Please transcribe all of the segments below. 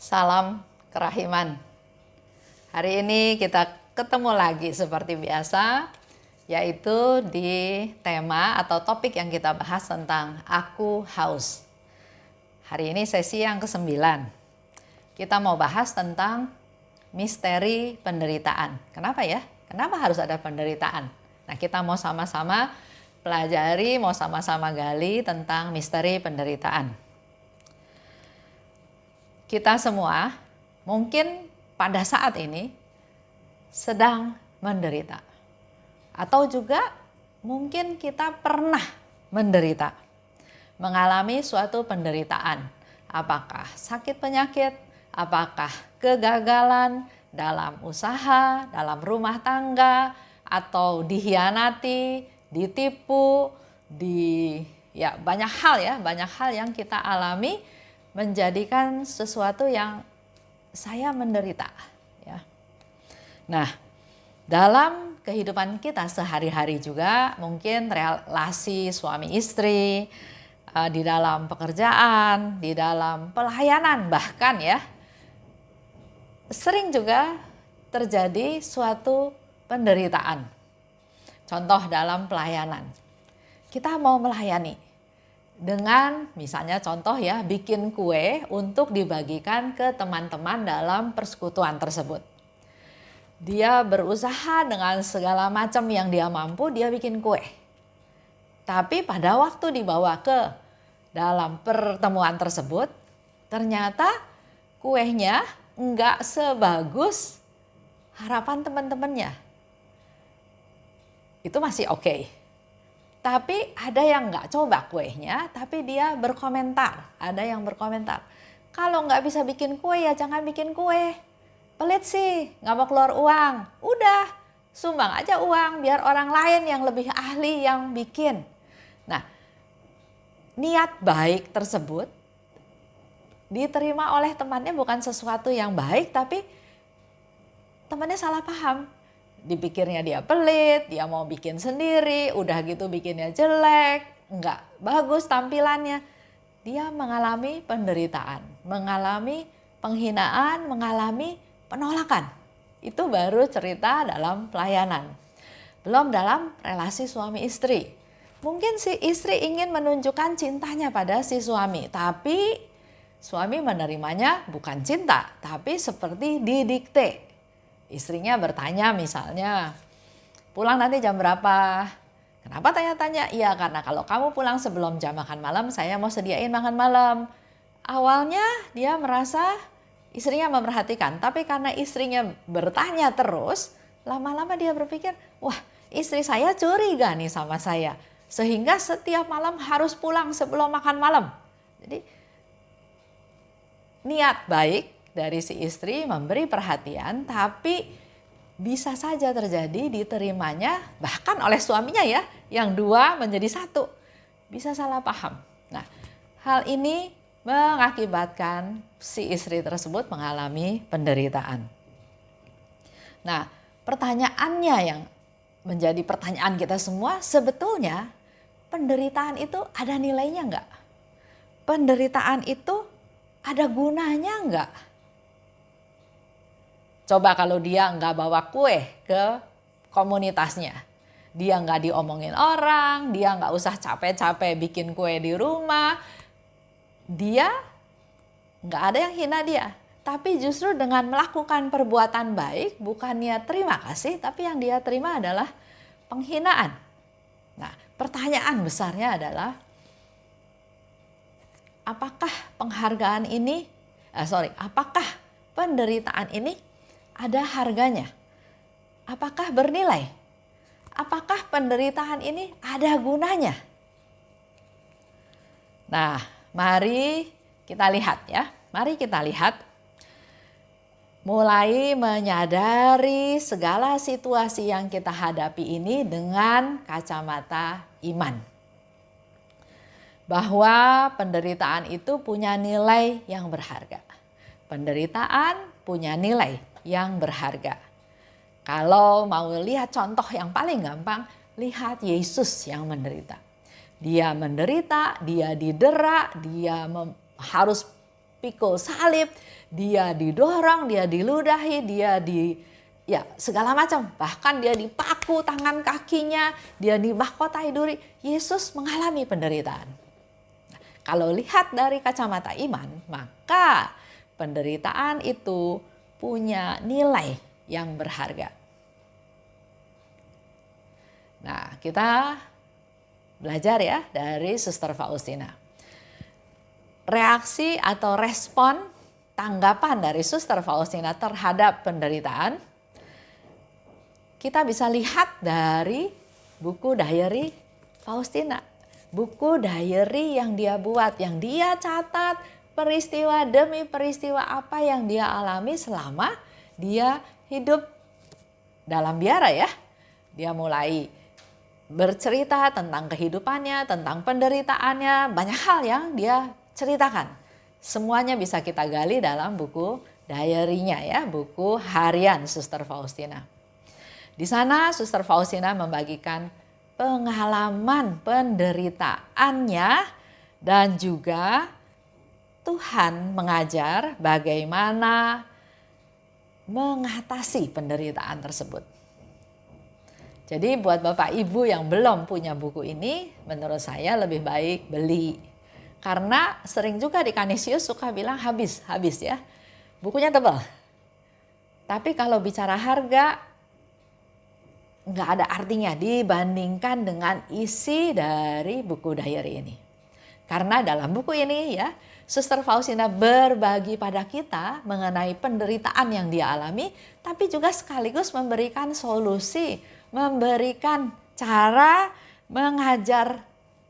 Salam kerahiman. Hari ini kita ketemu lagi seperti biasa, yaitu di tema atau topik yang kita bahas tentang aku haus. Hari ini sesi yang ke-9. Kita mau bahas tentang misteri penderitaan. Kenapa ya? Kenapa harus ada penderitaan? Nah, kita mau sama-sama pelajari, mau sama-sama gali tentang misteri penderitaan. Kita semua mungkin pada saat ini sedang menderita. Atau juga mungkin kita pernah menderita. Mengalami suatu penderitaan. Apakah sakit penyakit, apakah kegagalan dalam usaha, dalam rumah tangga, atau dikhianati, ditipu, banyak hal yang kita alami menjadikan sesuatu yang saya menderita. Ya. Nah, dalam kehidupan kita sehari-hari juga mungkin relasi suami istri, di dalam pekerjaan, di dalam pelayanan bahkan ya, sering juga terjadi suatu penderitaan. Contoh dalam pelayanan, kita mau melayani dengan misalnya contoh ya, bikin kue untuk dibagikan ke teman-teman dalam persekutuan tersebut. Dia berusaha dengan segala macam yang dia mampu, dia bikin kue. Tapi pada waktu dibawa ke dalam pertemuan tersebut, ternyata kuenya enggak sebagus harapan teman-temannya. Itu masih oke. Tapi ada yang nggak coba kuenya, tapi dia berkomentar. Ada yang berkomentar, kalau nggak bisa bikin kue ya jangan bikin kue. Pelit sih, nggak mau keluar uang. Udah, sumbang aja uang biar orang lain yang lebih ahli yang bikin. Nah, niat baik tersebut diterima oleh temannya bukan sesuatu yang baik, tapi temannya salah paham. Dipikirnya dia pelit, dia mau bikin sendiri, udah gitu bikinnya jelek, nggak bagus tampilannya. Dia mengalami penderitaan, mengalami penghinaan, mengalami penolakan. Itu baru cerita dalam pelayanan. Belum dalam relasi suami istri. Mungkin si istri ingin menunjukkan cintanya pada si suami, tapi suami menerimanya bukan cinta, tapi seperti didikte. Istrinya bertanya misalnya, pulang nanti jam berapa? Kenapa tanya-tanya? Iya, karena kalau kamu pulang sebelum jam makan malam, saya mau sediain makan malam. Awalnya dia merasa istrinya memperhatikan, tapi karena istrinya bertanya terus, lama-lama dia berpikir, wah, istri saya curiga nih sama saya. Sehingga setiap malam harus pulang sebelum makan malam. Jadi niat baik dari si istri memberi perhatian, tapi bisa saja terjadi diterimanya bahkan oleh suaminya ya, yang dua menjadi satu. Bisa salah paham. Nah, hal ini mengakibatkan si istri tersebut mengalami penderitaan. Nah, pertanyaannya yang menjadi pertanyaan kita semua, sebetulnya penderitaan itu ada nilainya enggak? Penderitaan itu ada gunanya enggak? Coba kalau dia nggak bawa kue ke komunitasnya, dia nggak diomongin orang, dia nggak usah capek-capek bikin kue di rumah, dia nggak ada yang hina dia. Tapi justru dengan melakukan perbuatan baik, bukannya terima kasih, tapi yang dia terima adalah penghinaan. Nah, pertanyaan besarnya adalah, apakah apakah penderitaan ini ada harganya? Apakah bernilai? Apakah penderitaan ini ada gunanya? Nah, mari kita lihat ya. Mari kita lihat. Mulai menyadari segala situasi yang kita hadapi ini dengan kacamata iman. Bahwa penderitaan itu punya nilai yang berharga. Penderitaan punya nilai yang berharga. Kalau mau lihat contoh yang paling gampang, lihat Yesus yang menderita. Dia menderita, dia didera, dia harus dipikul salib, dia didorong, dia diludahi, dia segala macam. Bahkan dia dipaku tangan kakinya, dia dimahkotai duri. Yesus mengalami penderitaan. Kalau lihat dari kacamata iman, maka penderitaan itu punya nilai yang berharga. Nah, kita belajar ya dari Suster Faustina. Reaksi atau respon tanggapan dari Suster Faustina terhadap penderitaan kita bisa lihat dari buku diary Faustina. Buku diary yang dia buat, yang dia catat peristiwa demi peristiwa apa yang dia alami selama dia hidup dalam biara ya. Dia mulai bercerita tentang kehidupannya, tentang penderitaannya, banyak hal yang dia ceritakan. Semuanya bisa kita gali dalam buku diary-nya ya, buku harian Suster Faustina. Di sana Suster Faustina membagikan pengalaman penderitaannya dan juga Tuhan mengajar bagaimana mengatasi penderitaan tersebut. Jadi buat Bapak Ibu yang belum punya buku ini, menurut saya lebih baik beli. Karena sering juga di Kanisius suka bilang habis ya. Bukunya tebal. Tapi kalau bicara harga, nggak ada artinya dibandingkan dengan isi dari buku diary ini. Karena dalam buku ini ya, Suster Faustina berbagi pada kita mengenai penderitaan yang dia alami, tapi juga sekaligus memberikan solusi, memberikan cara mengajar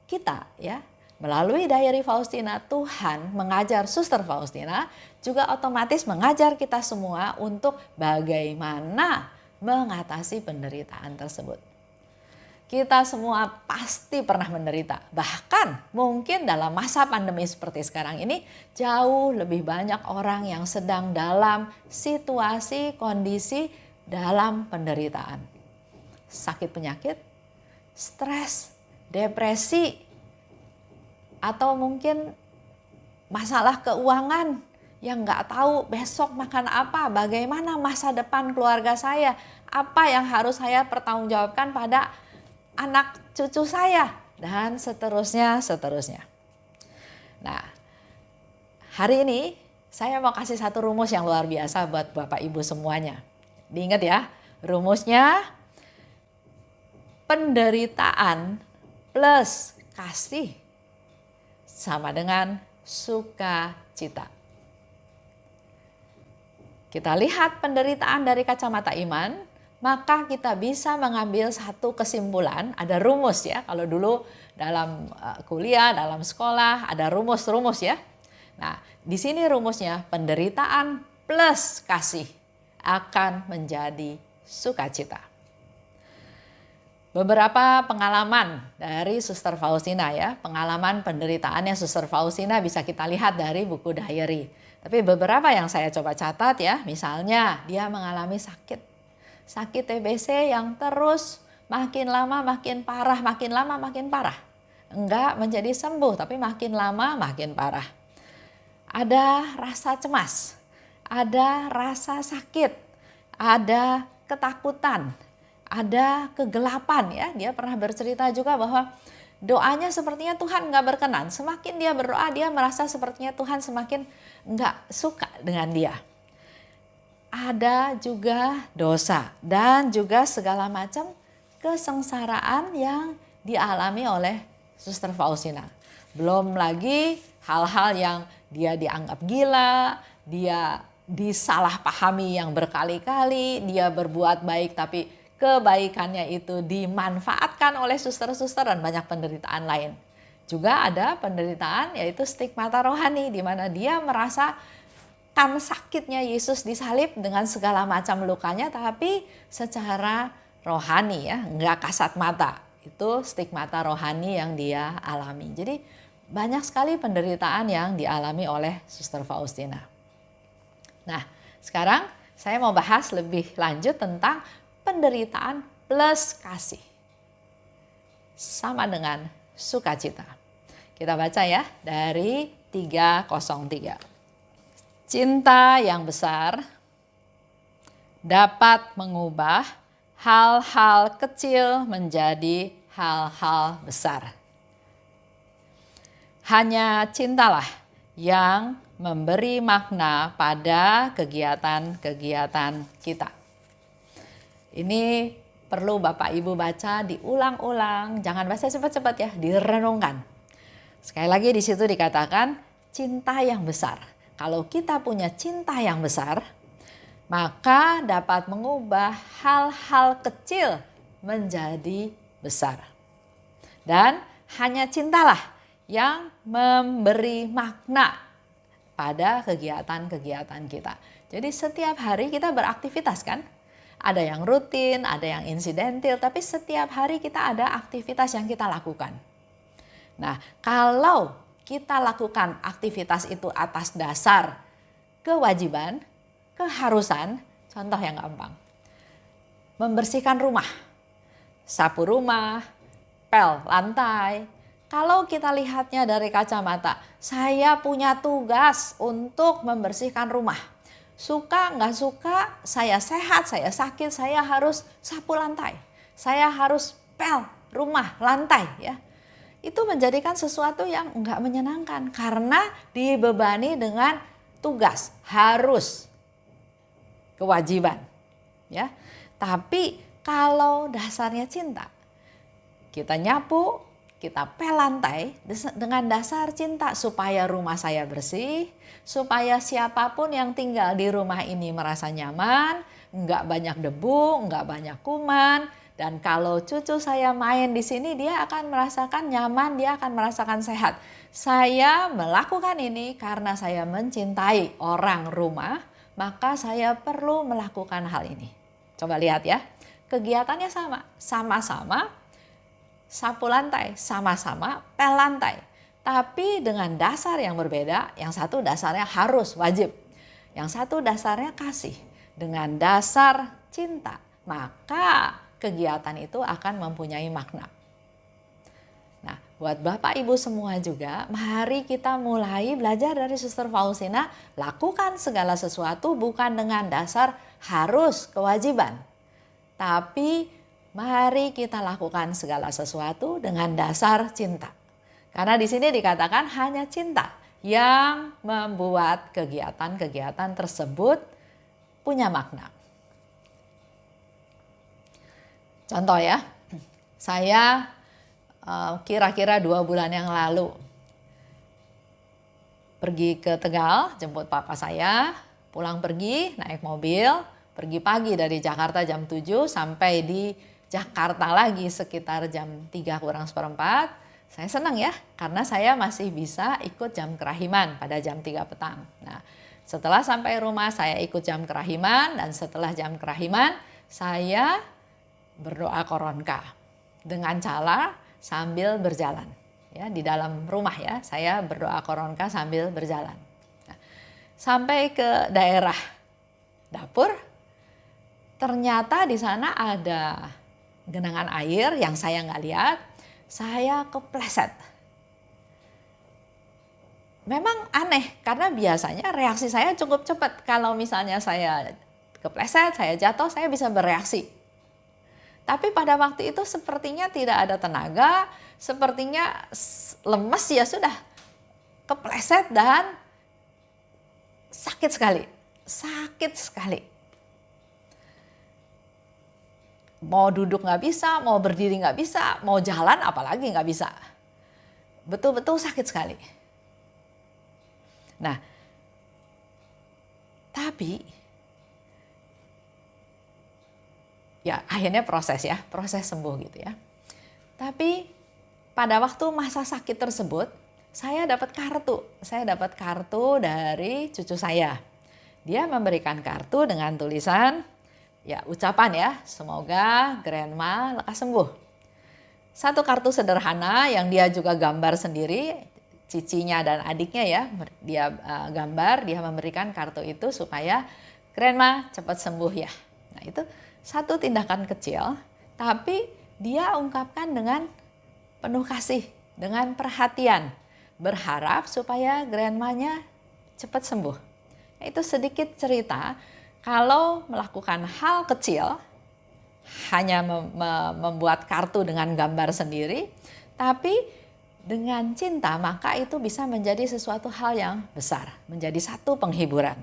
kita ya. Melalui diary Faustina, Tuhan mengajar Suster Faustina juga otomatis mengajar kita semua untuk bagaimana mengatasi penderitaan tersebut. Kita semua pasti pernah menderita. Bahkan mungkin dalam masa pandemi seperti sekarang ini jauh lebih banyak orang yang sedang dalam situasi, kondisi dalam penderitaan. Sakit penyakit, stres, depresi, atau mungkin masalah keuangan yang nggak tahu besok makan apa, bagaimana masa depan keluarga saya, apa yang harus saya pertanggungjawabkan pada anak cucu saya, dan seterusnya. Nah, hari ini saya mau kasih satu rumus yang luar biasa buat Bapak Ibu semuanya. Diingat ya, rumusnya penderitaan plus kasih sama dengan sukacita. Kita lihat penderitaan dari kacamata iman, maka kita bisa mengambil satu kesimpulan. Ada rumus ya, kalau dulu dalam kuliah, dalam sekolah ada rumus-rumus ya. Nah, di sini rumusnya penderitaan plus kasih akan menjadi sukacita. Beberapa pengalaman dari Suster Faustina ya, pengalaman penderitaannya Suster Faustina bisa kita lihat dari buku diary. Tapi beberapa yang saya coba catat ya, misalnya dia mengalami sakit TBC yang terus makin lama makin parah, makin lama makin parah. Enggak menjadi sembuh, tapi makin lama makin parah. Ada rasa cemas, ada rasa sakit, ada ketakutan, ada kegelapan ya. Dia pernah bercerita juga bahwa doanya sepertinya Tuhan nggak berkenan. Semakin dia berdoa, dia merasa sepertinya Tuhan semakin nggak suka dengan dia. Ada juga dosa dan juga segala macam kesengsaraan yang dialami oleh Suster Faustina. Belum lagi hal-hal yang dia dianggap gila, dia disalahpahami yang berkali-kali, dia berbuat baik tapi kebaikannya itu dimanfaatkan oleh suster-suster dan banyak penderitaan lain. Juga ada penderitaan yaitu stigmata rohani, di mana dia merasa kan sakitnya Yesus disalib dengan segala macam lukanya, tapi secara rohani ya, nggak kasat mata. Itu stigmata rohani yang dia alami. Jadi banyak sekali penderitaan yang dialami oleh Suster Faustina. Nah, sekarang saya mau bahas lebih lanjut tentang penderitaan plus kasih sama dengan sukacita. Kita baca ya dari 303. Cinta yang besar dapat mengubah hal-hal kecil menjadi hal-hal besar. Hanya cintalah yang memberi makna pada kegiatan-kegiatan kita. Ini perlu Bapak Ibu baca diulang-ulang, jangan baca cepat-cepat ya, direnungkan. Sekali lagi di situ dikatakan cinta yang besar. Kalau kita punya cinta yang besar, maka dapat mengubah hal-hal kecil menjadi besar. Dan hanya cintalah yang memberi makna pada kegiatan-kegiatan kita. Jadi setiap hari kita beraktivitas kan? Ada yang rutin, ada yang insidentil, tapi setiap hari kita ada aktivitas yang kita lakukan. Nah, kalau kita lakukan aktivitas itu atas dasar kewajiban, keharusan, contoh yang gampang. Membersihkan rumah, sapu rumah, pel lantai. Kalau kita lihatnya dari kacamata, saya punya tugas untuk membersihkan rumah. Suka nggak suka, saya sehat, saya sakit, saya harus sapu lantai. Saya harus pel rumah, lantai ya. Itu menjadikan sesuatu yang nggak menyenangkan karena dibebani dengan tugas, harus, kewajiban. Ya. Tapi kalau dasarnya cinta, kita nyapu, kita pel lantai dengan dasar cinta supaya rumah saya bersih, supaya siapapun yang tinggal di rumah ini merasa nyaman, nggak banyak debu, nggak banyak kuman, dan kalau cucu saya main di sini dia akan merasakan nyaman, dia akan merasakan sehat. Saya melakukan ini karena saya mencintai orang rumah, maka saya perlu melakukan hal ini. Coba lihat ya, kegiatannya sama-sama sapu lantai, sama-sama pel lantai. Tapi dengan dasar yang berbeda, yang satu dasarnya harus, wajib. Yang satu dasarnya kasih. Dengan dasar cinta, maka kegiatan itu akan mempunyai makna. Nah, buat Bapak Ibu semua juga, mari kita mulai belajar dari Suster Faustina, lakukan segala sesuatu bukan dengan dasar harus, kewajiban. Tapi mari kita lakukan segala sesuatu dengan dasar cinta. Karena di sini dikatakan hanya cinta yang membuat kegiatan-kegiatan tersebut punya makna. Contoh ya, saya kira-kira 2 bulan yang lalu pergi ke Tegal, jemput papa saya, pulang pergi naik mobil, pergi pagi dari Jakarta jam 7 sampai di Jakarta lagi sekitar jam 3 kurang seperempat. Saya senang ya, karena saya masih bisa ikut jam kerahiman pada jam 3 petang. Nah, setelah sampai rumah saya ikut jam kerahiman, dan setelah jam kerahiman saya berdoa koronka dengan cara sambil berjalan. Ya, di dalam rumah ya, saya berdoa koronka sambil berjalan. Nah, sampai ke daerah dapur, ternyata di sana ada genangan air yang saya nggak lihat, saya kepleset. Memang aneh karena biasanya reaksi saya cukup cepat. Kalau misalnya saya kepleset, saya jatuh, saya bisa bereaksi. Tapi pada waktu itu sepertinya tidak ada tenaga, sepertinya lemes, ya sudah kepleset dan sakit sekali. Sakit sekali. Mau duduk nggak bisa, mau berdiri nggak bisa, mau jalan apalagi nggak bisa. Betul-betul sakit sekali. Nah, tapi ya akhirnya proses sembuh gitu ya. Tapi pada waktu masa sakit tersebut, saya dapat kartu. Saya dapat kartu dari cucu saya. Dia memberikan kartu dengan tulisan, ya ucapan ya, semoga grandma lekas sembuh. Satu kartu sederhana yang dia juga gambar sendiri, cicinya dan adiknya ya, dia gambar, dia memberikan kartu itu supaya grandma cepat sembuh ya. Nah itu satu tindakan kecil, tapi dia ungkapkan dengan penuh kasih, dengan perhatian, berharap supaya grandmanya cepat sembuh. Itu sedikit cerita kalau melakukan hal kecil, hanya membuat kartu dengan gambar sendiri, tapi dengan cinta maka itu bisa menjadi sesuatu hal yang besar, menjadi satu penghiburan.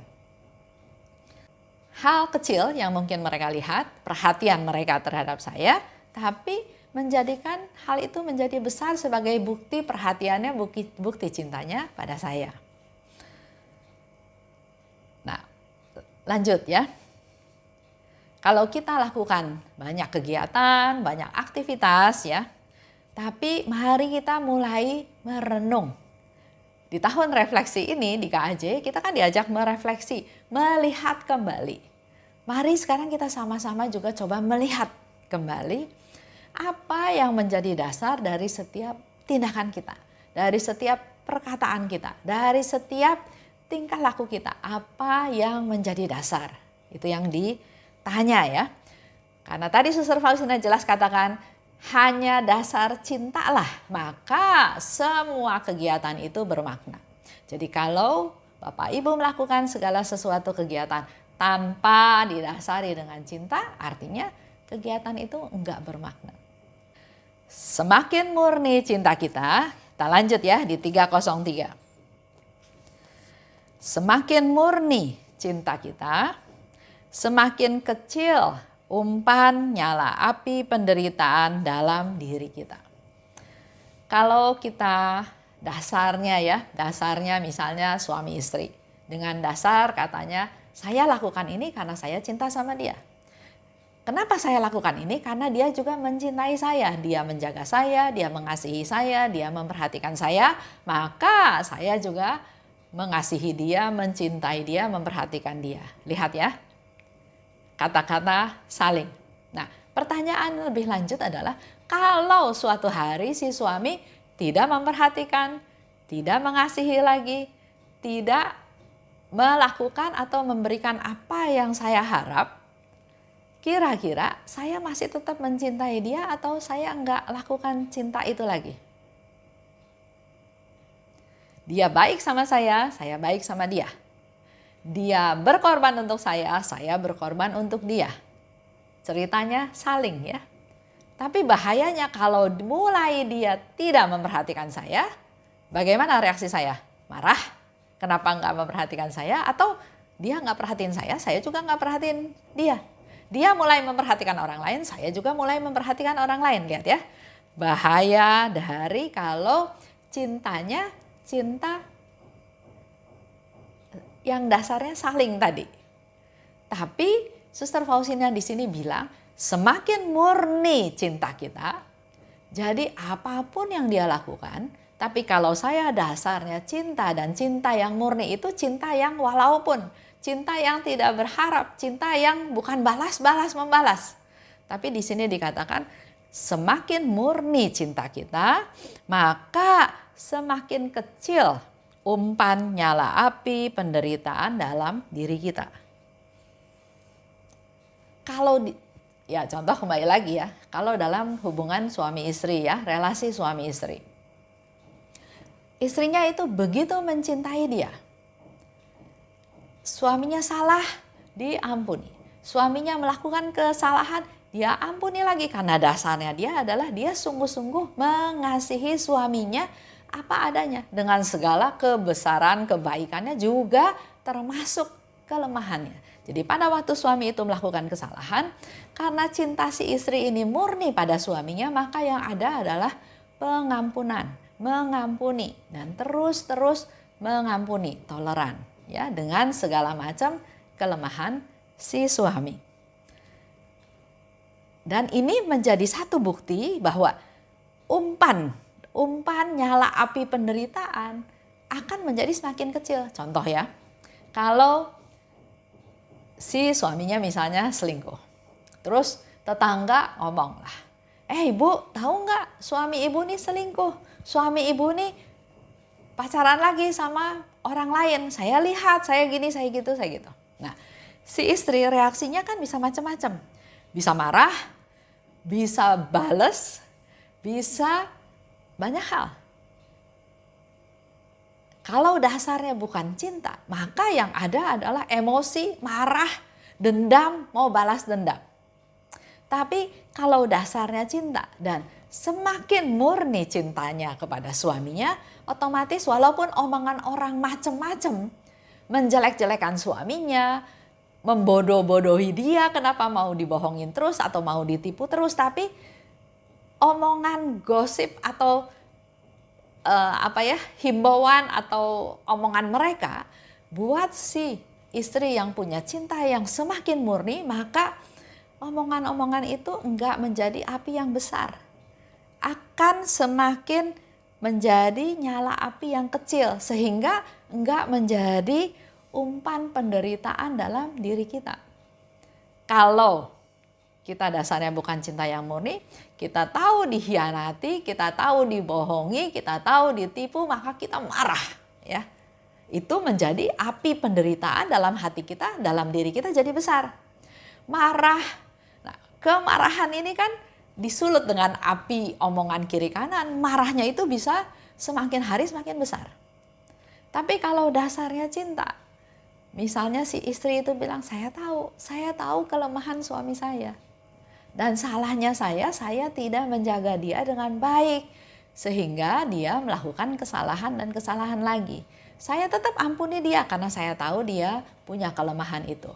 Hal kecil yang mungkin mereka lihat, perhatian mereka terhadap saya, tapi menjadikan hal itu menjadi besar sebagai bukti perhatiannya, bukti cintanya pada saya. Nah, lanjut ya. Kalau kita lakukan banyak kegiatan, banyak aktivitas ya, tapi mari kita mulai merenung. Di tahun refleksi ini di KAJ kita kan diajak merefleksi, melihat kembali. Mari sekarang kita sama-sama juga coba melihat kembali apa yang menjadi dasar dari setiap tindakan kita, dari setiap perkataan kita, dari setiap tingkah laku kita, apa yang menjadi dasar. Itu yang ditanya ya. Karena tadi Suster Faustina jelas katakan, hanya dasar cintalah, maka semua kegiatan itu bermakna. Jadi kalau Bapak Ibu melakukan segala sesuatu kegiatan tanpa didasari dengan cinta, artinya kegiatan itu enggak bermakna. Semakin murni cinta kita lanjut ya di 303. Semakin murni cinta kita, semakin kecil umpan nyala api penderitaan dalam diri kita. Kalau kita dasarnya misalnya suami istri. Dengan dasar katanya, saya lakukan ini karena saya cinta sama dia. Kenapa saya lakukan ini? Karena dia juga mencintai saya. Dia menjaga saya, dia mengasihi saya, dia memperhatikan saya. Maka saya juga mengasihi dia, mencintai dia, memperhatikan dia. Lihat ya. Kata-kata saling. Nah, pertanyaan lebih lanjut adalah kalau suatu hari si suami tidak memperhatikan, tidak mengasihi lagi, tidak melakukan atau memberikan apa yang saya harap, kira-kira saya masih tetap mencintai dia atau saya enggak lakukan cinta itu lagi? Dia baik sama saya baik sama dia. Dia berkorban untuk saya berkorban untuk dia. Ceritanya saling ya. Tapi bahayanya kalau mulai dia tidak memperhatikan saya, bagaimana reaksi saya? Marah? Kenapa nggak memperhatikan saya? Atau dia nggak perhatiin saya juga nggak perhatiin dia. Dia mulai memperhatikan orang lain, saya juga mulai memperhatikan orang lain. Lihat ya, bahaya dari kalau cinta yang dasarnya saling tadi. Tapi Suster Faustina di sini bilang semakin murni cinta kita, jadi apapun yang dia lakukan, tapi kalau saya dasarnya cinta dan cinta yang murni itu cinta yang walaupun, cinta yang tidak berharap, cinta yang bukan balas-balas membalas. Tapi di sini dikatakan semakin murni cinta kita, maka semakin kecil umpan nyala api penderitaan dalam diri kita. Kalau ya contoh kembali lagi ya, kalau dalam hubungan suami istri ya, relasi suami istri. Istrinya itu begitu mencintai dia. Suaminya salah, diampuni. Suaminya melakukan kesalahan, dia ampuni lagi karena dasarnya dia adalah dia sungguh-sungguh mengasihi suaminya apa adanya dengan segala kebesaran kebaikannya juga termasuk kelemahannya. Jadi pada waktu suami itu melakukan kesalahan, karena cinta si istri ini murni pada suaminya, maka yang ada adalah pengampunan, mengampuni dan terus mengampuni, toleran ya dengan segala macam kelemahan si suami. Dan ini menjadi satu bukti bahwa umpan nyala api penderitaan akan menjadi semakin kecil. Contoh ya, kalau si suaminya misalnya selingkuh, terus tetangga ngomong lah, ibu tahu nggak suami ibu nih selingkuh, suami ibu nih pacaran lagi sama orang lain, saya lihat, saya gini, saya gitu. Nah, si istri reaksinya kan bisa macam-macam, bisa marah, bisa bales, bisa banyak hal. Kalau dasarnya bukan cinta, maka yang ada adalah emosi, marah, dendam, mau balas dendam. Tapi kalau dasarnya cinta dan semakin murni cintanya kepada suaminya, otomatis walaupun omongan orang macem-macem, menjelek-jelekan suaminya, membodoh-bodohi dia, kenapa mau dibohongin terus atau mau ditipu terus, tapi omongan gosip atau himbauan atau omongan mereka buat si istri yang punya cinta yang semakin murni, maka omongan-omongan itu enggak menjadi api yang besar, akan semakin menjadi nyala api yang kecil sehingga enggak menjadi umpan penderitaan dalam diri kita. Kalau kita dasarnya bukan cinta yang murni, kita tahu dikhianati, kita tahu dibohongi, kita tahu ditipu, maka kita marah, ya. Itu menjadi api penderitaan dalam hati kita, dalam diri kita jadi besar. Marah. Nah, kemarahan ini kan disulut dengan api omongan kiri kanan, marahnya itu bisa semakin hari semakin besar. Tapi kalau dasarnya cinta, misalnya si istri itu bilang, saya tahu kelemahan suami saya. Dan salahnya saya tidak menjaga dia dengan baik. Sehingga dia melakukan kesalahan dan kesalahan lagi. Saya tetap ampuni dia karena saya tahu dia punya kelemahan itu.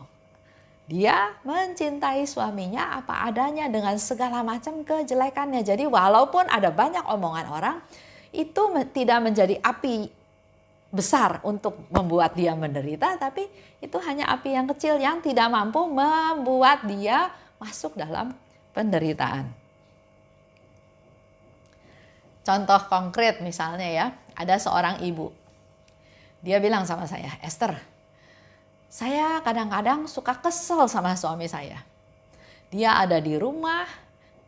Dia mencintai suaminya apa adanya dengan segala macam kejelekannya. Jadi walaupun ada banyak omongan orang, itu tidak menjadi api besar untuk membuat dia menderita, tapi itu hanya api yang kecil yang tidak mampu membuat dia masuk dalam penderitaan. Contoh konkret misalnya ya, ada seorang ibu. Dia bilang sama saya, Esther, saya kadang-kadang suka kesel sama suami saya. Dia ada di rumah,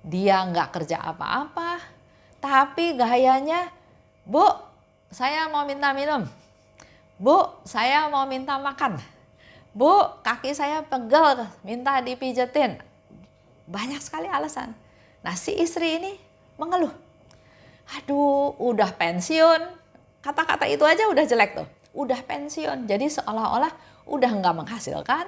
dia nggak kerja apa-apa, tapi gayanya, Bu, saya mau minta minum. Bu, saya mau minta makan. Bu, kaki saya pegel, minta dipijetin. Banyak sekali alasan. Nah, si istri ini mengeluh. Aduh, udah pensiun. Kata-kata itu aja udah jelek tuh. Udah pensiun. Jadi seolah-olah udah nggak menghasilkan.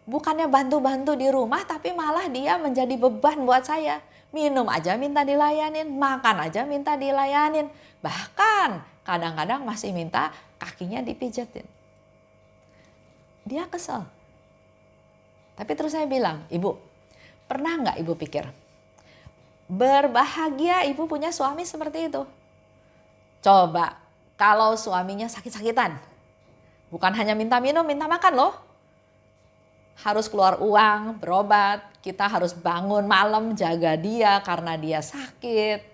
Bukannya bantu-bantu di rumah, tapi malah dia menjadi beban buat saya. Minum aja minta dilayanin, makan aja minta dilayanin. Bahkan kadang-kadang masih minta kakinya dipijetin. Dia kesel. Tapi terus saya bilang, Ibu, pernah nggak ibu pikir, berbahagia ibu punya suami seperti itu? Coba kalau suaminya sakit-sakitan, bukan hanya minta minum, minta makan loh. Harus keluar uang, berobat, kita harus bangun malam jaga dia karena dia sakit.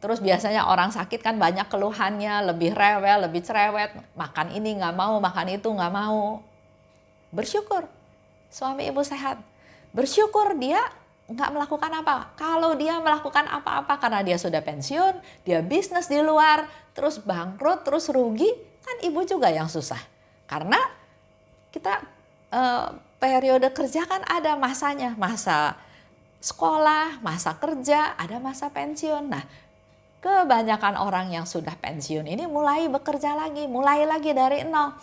Terus biasanya orang sakit kan banyak keluhannya, lebih rewel, lebih cerewet, makan ini nggak mau, makan itu nggak mau. Bersyukur suami ibu sehat. Bersyukur dia nggak melakukan apa. Kalau dia melakukan apa-apa karena dia sudah pensiun, dia bisnis di luar, terus bangkrut, terus rugi, kan ibu juga yang susah. Karena kita periode kerja kan ada masanya, masa sekolah, masa kerja, ada masa pensiun. Nah, kebanyakan orang yang sudah pensiun ini mulai bekerja lagi, mulai lagi dari nol.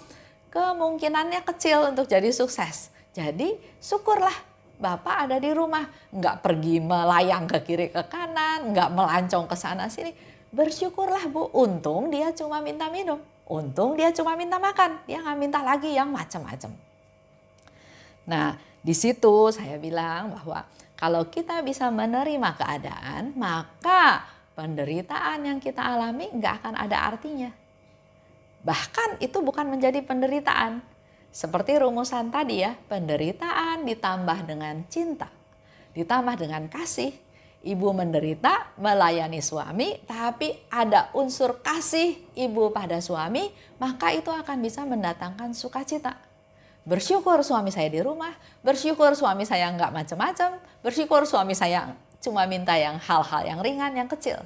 Kemungkinannya kecil untuk jadi sukses. Jadi syukurlah Bapak ada di rumah, nggak pergi melayang ke kiri ke kanan, nggak melancong ke sana sini. Bersyukurlah Bu, untung dia cuma minta minum, untung dia cuma minta makan, dia nggak minta lagi yang macam-macam. Nah, di situ saya bilang bahwa kalau kita bisa menerima keadaan, maka penderitaan yang kita alami nggak akan ada artinya. Bahkan itu bukan menjadi penderitaan. Seperti rumusan tadi ya, penderitaan ditambah dengan cinta, ditambah dengan kasih. Ibu menderita melayani suami, tapi ada unsur kasih ibu pada suami, maka itu akan bisa mendatangkan sukacita. Bersyukur suami saya di rumah, bersyukur suami saya nggak macam-macam, bersyukur suami saya cuma minta yang hal-hal yang ringan, yang kecil.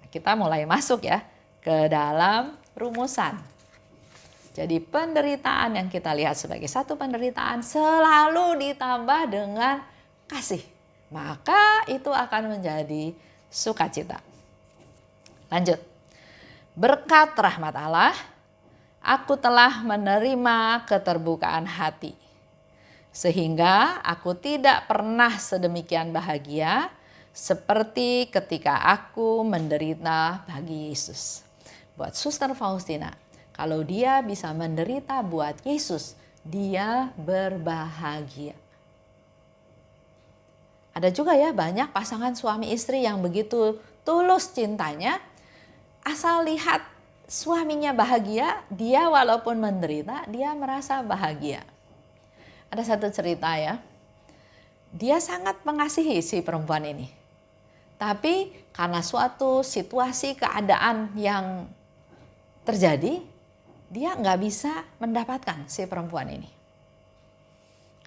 Kita mulai masuk ya ke dalam rumusan. Jadi penderitaan yang kita lihat sebagai satu penderitaan selalu ditambah dengan kasih. Maka itu akan menjadi sukacita. Lanjut. Berkat rahmat Allah, aku telah menerima keterbukaan hati, sehingga aku tidak pernah sedemikian bahagia seperti ketika aku menderita bagi Yesus. Buat Suster Faustina, kalau dia bisa menderita buat Yesus, dia berbahagia. Ada juga ya banyak pasangan suami istri yang begitu tulus cintanya, asal lihat suaminya bahagia, dia walaupun menderita, dia merasa bahagia. Ada satu cerita ya, dia sangat mengasihi si perempuan ini. Tapi karena suatu situasi keadaan yang terjadi, dia nggak bisa mendapatkan si perempuan ini.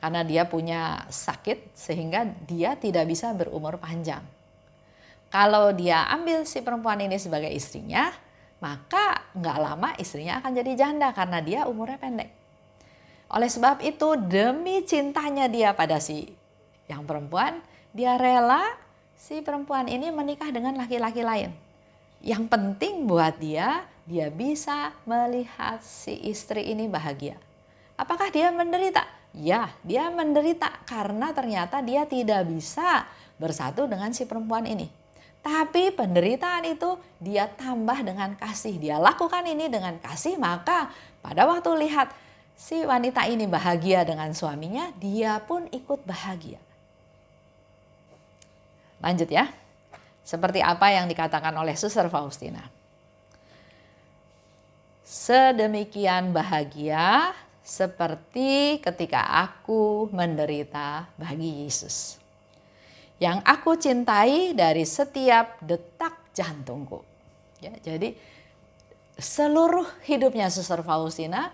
Karena dia punya sakit sehingga dia tidak bisa berumur panjang. Kalau dia ambil si perempuan ini sebagai istrinya, maka nggak lama istrinya akan jadi janda karena dia umurnya pendek. Oleh sebab itu demi cintanya dia pada si yang perempuan, dia rela si perempuan ini menikah dengan laki-laki lain. Yang penting buat dia bisa melihat si istri ini bahagia. Apakah dia menderita? Ya, dia menderita karena ternyata dia tidak bisa bersatu dengan si perempuan ini. Tapi penderitaan itu dia tambah dengan kasih. Dia lakukan ini dengan kasih, maka pada waktu lihat si wanita ini bahagia dengan suaminya, dia pun ikut bahagia. Lanjut ya. Seperti apa yang dikatakan oleh Suster Faustina. Sedemikian bahagia seperti ketika aku menderita bagi Yesus, yang aku cintai dari setiap detak jantungku. Ya, jadi seluruh hidupnya Suster Faustina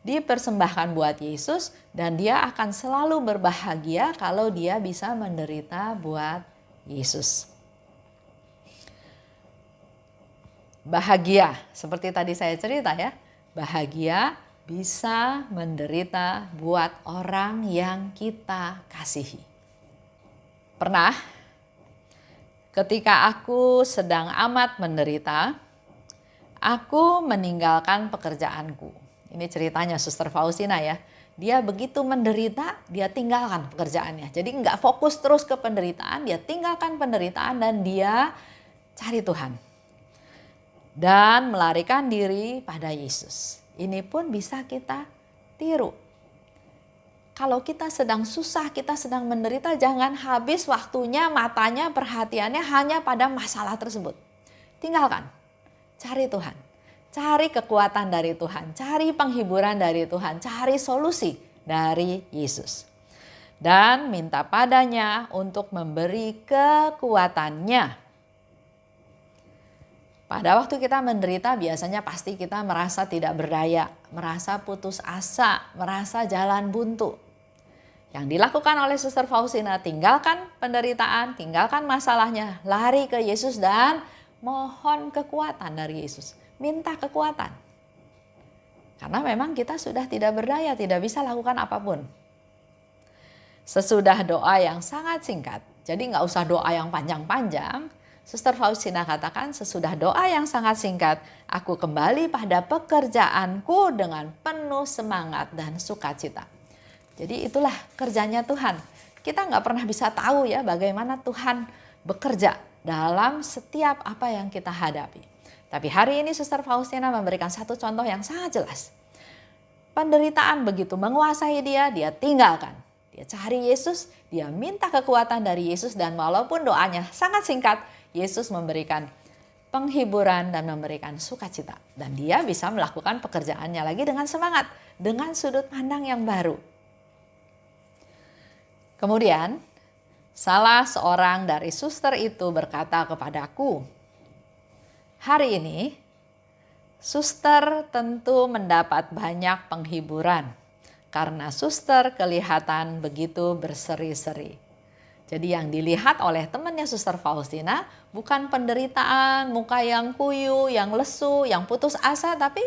dipersembahkan buat Yesus dan dia akan selalu berbahagia kalau dia bisa menderita buat Yesus. Bahagia, seperti tadi saya cerita ya, bahagia bisa menderita buat orang yang kita kasihi. Pernah ketika aku sedang amat menderita, aku meninggalkan pekerjaanku. Ini ceritanya Suster Faustina ya. Dia begitu menderita, dia tinggalkan pekerjaannya. Jadi nggak fokus terus ke penderitaan, dia tinggalkan penderitaan dan dia cari Tuhan. Dan melarikan diri pada Yesus. Ini pun bisa kita tiru. Kalau kita sedang susah, kita sedang menderita, jangan habis waktunya, matanya, perhatiannya hanya pada masalah tersebut. Tinggalkan, cari Tuhan, cari kekuatan dari Tuhan, cari penghiburan dari Tuhan, cari solusi dari Yesus. Dan minta padanya untuk memberi kekuatannya. Pada waktu kita menderita biasanya pasti kita merasa tidak berdaya, merasa putus asa, merasa jalan buntu. Yang dilakukan oleh Suster Faustina, tinggalkan penderitaan, tinggalkan masalahnya, lari ke Yesus dan mohon kekuatan dari Yesus. Minta kekuatan. Karena memang kita sudah tidak berdaya, tidak bisa lakukan apapun. Sesudah doa yang sangat singkat, jadi nggak usah doa yang panjang-panjang, Suster Faustina katakan, sesudah doa yang sangat singkat, aku kembali pada pekerjaanku dengan penuh semangat dan sukacita. Jadi itulah kerjanya Tuhan. Kita nggak pernah bisa tahu ya bagaimana Tuhan bekerja dalam setiap apa yang kita hadapi. Tapi hari ini Suster Faustina memberikan satu contoh yang sangat jelas. Penderitaan begitu menguasai dia tinggalkan. Dia cari Yesus, dia minta kekuatan dari Yesus dan walaupun doanya sangat singkat, Yesus memberikan penghiburan dan memberikan sukacita. Dan dia bisa melakukan pekerjaannya lagi dengan semangat, dengan sudut pandang yang baru. Kemudian salah seorang dari suster itu berkata kepadaku, hari ini suster tentu mendapat banyak penghiburan karena suster kelihatan begitu berseri-seri. Jadi yang dilihat oleh temannya Suster Faustina bukan penderitaan, muka yang kuyu, yang lesu, yang putus asa, tapi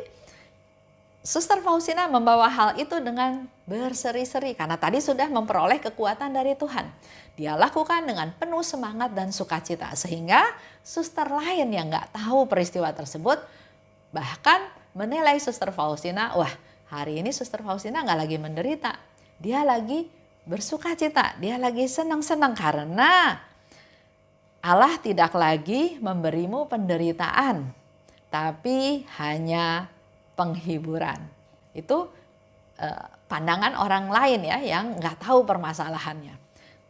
Suster Faustina membawa hal itu dengan berseri-seri karena tadi sudah memperoleh kekuatan dari Tuhan. Dia lakukan dengan penuh semangat dan sukacita sehingga suster lain yang nggak tahu peristiwa tersebut Bahkan menilai Suster Faustina, wah hari ini Suster Faustina nggak lagi menderita. Dia lagi bersuka cita, dia lagi senang-senang karena Allah tidak lagi memberimu penderitaan, tapi hanya penghiburan. Itu pandangan orang lain ya yang nggak tahu permasalahannya.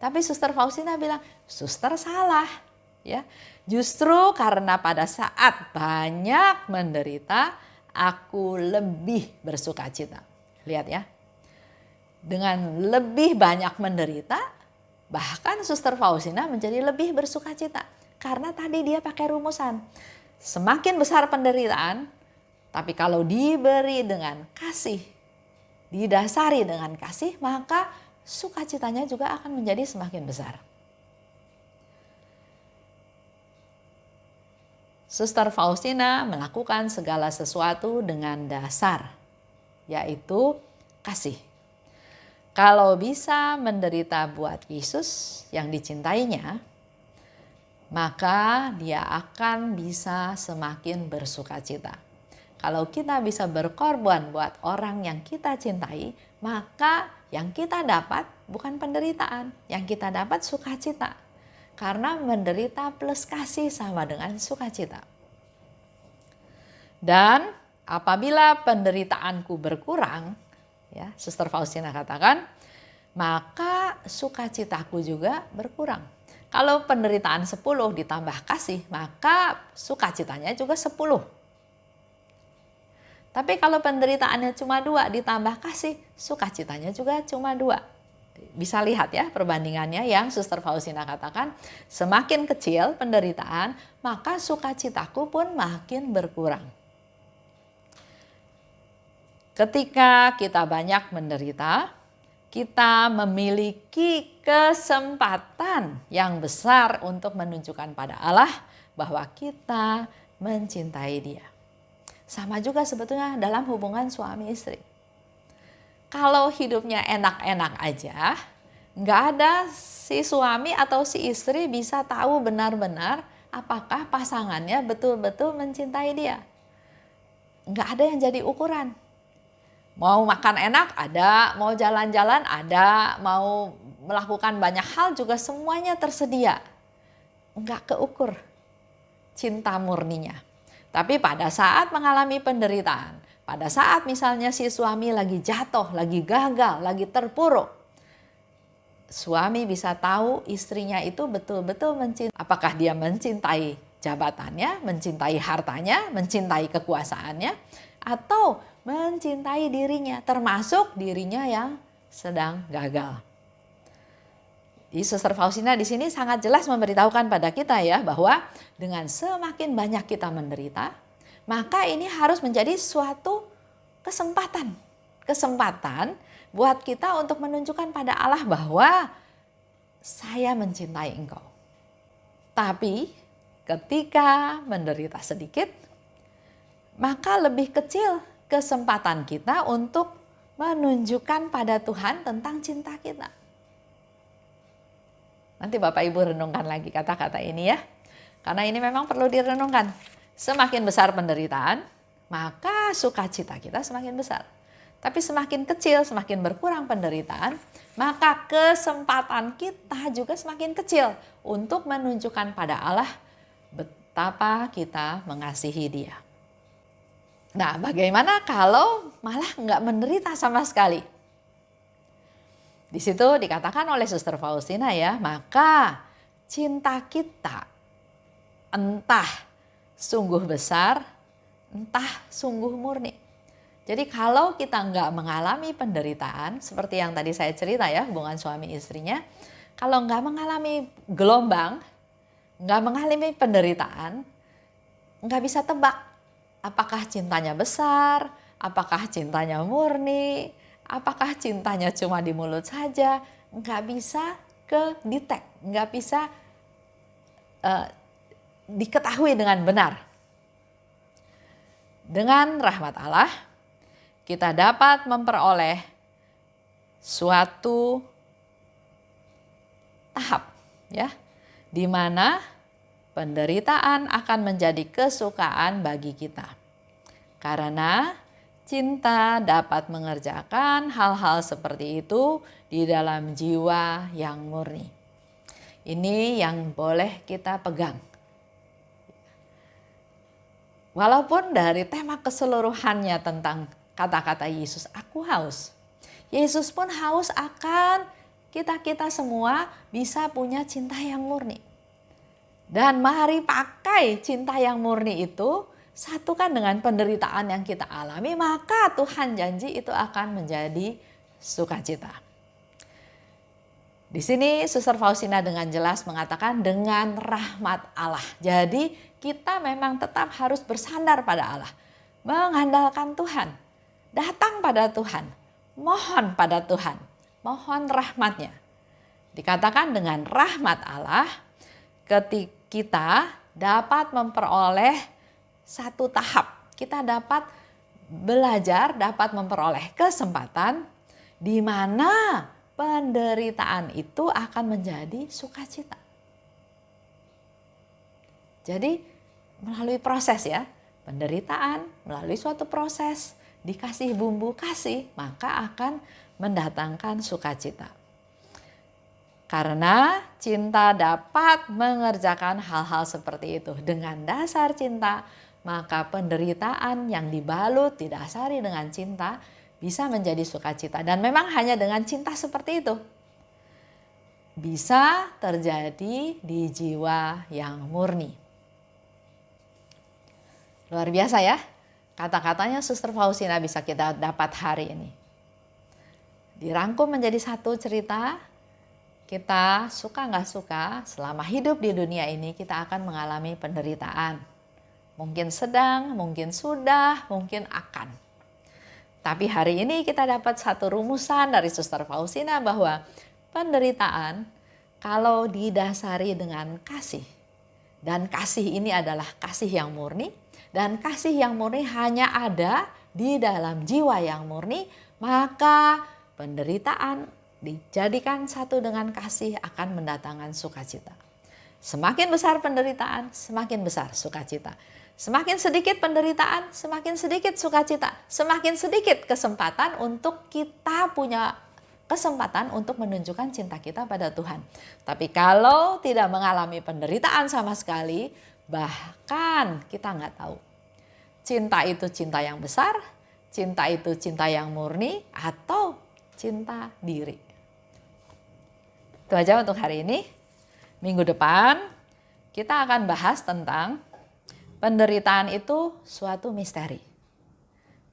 Tapi Suster Faustina bilang, suster salah. Ya, justru karena pada saat banyak menderita, aku lebih bersuka cita. Lihat ya, dengan lebih banyak menderita, bahkan Suster Faustina menjadi lebih bersuka cita. Karena tadi dia pakai rumusan. Semakin besar penderitaan, tapi kalau diberi dengan kasih, didasari dengan kasih, maka sukacitanya juga akan menjadi semakin besar. Suster Faustina melakukan segala sesuatu dengan dasar, yaitu kasih. Kalau bisa menderita buat Yesus yang dicintainya, maka dia akan bisa semakin bersuka cita. Kalau kita bisa berkorban buat orang yang kita cintai, maka yang kita dapat bukan penderitaan, yang kita dapat sukacita. Karena menderita plus kasih sama dengan sukacita. Dan apabila penderitaanku berkurang, ya, Suster Faustina katakan, maka sukacitaku juga berkurang. Kalau penderitaan 10 ditambah kasih, maka sukacitanya juga 10. Tapi kalau penderitaannya cuma 2 ditambah kasih, sukacitanya juga cuma 2. Bisa lihat ya perbandingannya yang Suster Faustina katakan, semakin kecil penderitaan, maka sukacitaku pun makin berkurang. Ketika kita banyak menderita, kita memiliki kesempatan yang besar untuk menunjukkan pada Allah bahwa kita mencintai Dia. Sama juga sebetulnya dalam hubungan suami istri. Kalau hidupnya enak-enak aja, nggak ada si suami atau si istri bisa tahu benar-benar apakah pasangannya betul-betul mencintai dia. Nggak ada yang jadi ukuran. Mau makan enak ada, mau jalan-jalan ada, mau melakukan banyak hal juga semuanya tersedia. Nggak keukur cinta murninya. Tapi pada saat mengalami penderitaan, pada saat misalnya si suami lagi jatuh, lagi gagal, lagi terpuruk, suami bisa tahu istrinya itu betul-betul mencintai. Apakah dia mencintai jabatannya, mencintai hartanya, mencintai kekuasaannya, atau mencintai dirinya, termasuk dirinya yang sedang gagal. Di Suster Faustina di sini sangat jelas memberitahukan pada kita ya bahwa dengan semakin banyak kita menderita, maka ini harus menjadi suatu kesempatan. Kesempatan buat kita untuk menunjukkan pada Allah bahwa saya mencintai engkau. Tapi ketika menderita sedikit, maka lebih kecil kesempatan kita untuk menunjukkan pada Tuhan tentang cinta kita. Nanti Bapak Ibu renungkan lagi kata-kata ini ya. Karena ini memang perlu direnungkan. Semakin besar penderitaan, maka sukacita kita semakin besar. Tapi semakin kecil, semakin berkurang penderitaan, maka kesempatan kita juga semakin kecil untuk menunjukkan pada Allah betapa kita mengasihi Dia. Nah, bagaimana kalau malah nggak menderita sama sekali? Di situ dikatakan oleh Suster Faustina ya, maka cinta kita entah sungguh besar, entah sungguh murni. Jadi kalau kita nggak mengalami penderitaan, seperti yang tadi saya cerita ya, hubungan suami istrinya, kalau nggak mengalami gelombang, nggak mengalami penderitaan, nggak bisa tebak apakah cintanya besar, apakah cintanya murni, apakah cintanya cuma di mulut saja, nggak bisa kedetek, nggak bisa diketahui dengan benar. Dengan rahmat Allah, kita dapat memperoleh suatu tahap ya, di mana penderitaan akan menjadi kesukaan bagi kita. Karena cinta dapat mengerjakan hal-hal seperti itu di dalam jiwa yang murni. Ini yang boleh kita pegang. Walaupun dari tema keseluruhannya tentang kata-kata Yesus, aku haus. Yesus pun haus akan kita semua bisa punya cinta yang murni. Dan mari pakai cinta yang murni itu satukan dengan penderitaan yang kita alami, maka Tuhan janji itu akan menjadi sukacita. Di sini Suster Faustina dengan jelas mengatakan dengan rahmat Allah. Jadi kita memang tetap harus bersandar pada Allah, mengandalkan Tuhan, datang pada Tuhan, mohon pada Tuhan, mohon rahmatnya. Dikatakan dengan rahmat Allah, ketika kita dapat memperoleh satu tahap. Kita dapat belajar, dapat memperoleh kesempatan di mana penderitaan itu akan menjadi sukacita. Jadi melalui proses ya, penderitaan, melalui suatu proses, dikasih bumbu kasih, maka akan mendatangkan sukacita. Karena cinta dapat mengerjakan hal-hal seperti itu. Dengan dasar cinta, maka penderitaan yang dibalut didasari dengan cinta bisa menjadi sukacita. Dan memang hanya dengan cinta seperti itu bisa terjadi di jiwa yang murni. Luar biasa ya, kata-katanya Suster Faustina bisa kita dapat hari ini. Dirangkum menjadi satu cerita. Kita suka nggak suka, selama hidup di dunia ini kita akan mengalami penderitaan. Mungkin sedang, mungkin sudah, mungkin akan. Tapi hari ini kita dapat satu rumusan dari Suster Faustina bahwa penderitaan kalau didasari dengan kasih. Dan kasih ini adalah kasih yang murni. Dan kasih yang murni hanya ada di dalam jiwa yang murni, maka penderitaan dijadikan satu dengan kasih akan mendatangkan sukacita. Semakin besar penderitaan, semakin besar sukacita. Semakin sedikit penderitaan, semakin sedikit sukacita. Semakin sedikit kesempatan untuk kita punya kesempatan untuk menunjukkan cinta kita pada Tuhan. Tapi kalau tidak mengalami penderitaan sama sekali, bahkan kita nggak tahu. Cinta itu cinta yang besar, cinta itu cinta yang murni, atau cinta diri. Itu aja untuk hari ini. Minggu depan kita akan bahas tentang penderitaan itu suatu misteri.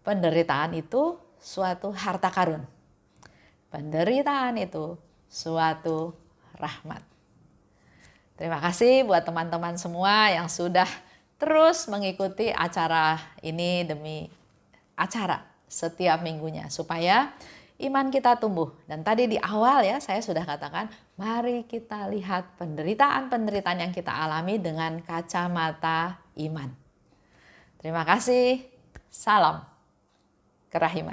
Penderitaan itu suatu harta karun. Penderitaan itu suatu rahmat. Terima kasih buat teman-teman semua yang sudah terus mengikuti acara ini demi acara setiap minggunya supaya iman kita tumbuh. Dan tadi di awal ya saya sudah katakan, mari kita lihat penderitaan-penderitaan yang kita alami dengan kacamata iman. Terima kasih. Salam kerahiman.